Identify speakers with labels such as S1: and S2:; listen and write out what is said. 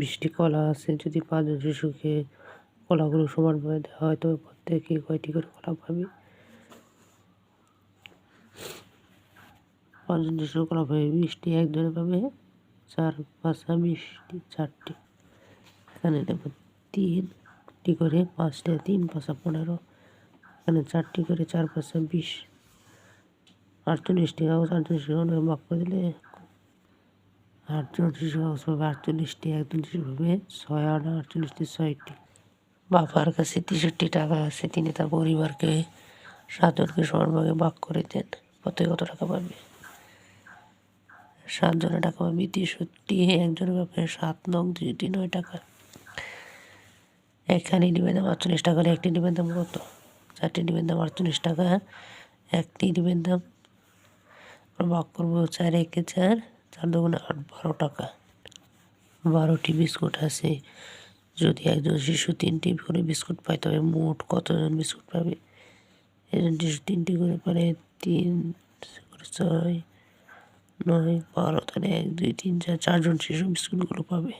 S1: 20টি কলা আছে। যদি 5 জন শিশুকে কলাগুলো সমানভাবে দেওয়া হয় তবে প্রত্যেকে কয়টি করে কলা পাবে? 5 জন শিশু কলা পাবে 20টি, একজনে পাবে 4 5 20টি, 4টি। এখানে দেখো 3টি করে 5টা, 3 5 15, এখানে 4টি করে 4 5 20, 48টি কাগজ 48 ভাগ করে দিলে 8 জন শিশু কাগজ পাবে 48টি, একজন শিশু পাবে 6 8 48টি 6টি। বাবার কাছে 63 টাকা আছে, তিনি তার পরিবারকে 7 জনকে সমানভাগে ভাগ করে দেন, প্রত্যেকে কত টাকা পাবে? 7 জনের টাকা পাবে 63, একজনের পাবে 7 নং 9 টাকা। এখানে ডিমের দাম 48 টাকা হলে একটি ডিমের দাম কত? 4টি ডিমের দাম 48 টাকা, একটি ডিমের দাম ভাগ করবো 4 একে 4, 4 দুগুণে 8, 12 টাকা। 12টি বিস্কুট আছে। যদি একজন শিশু 3টি করে বিস্কুট পায় তবে মোট কতজন বিস্কুট পাবে? একজন শিশু 3টি করে পারে 3 করে 6 9 12, তাহলে 1 2 3 4 4জন শিশু বিস্কুটগুলো পাবে।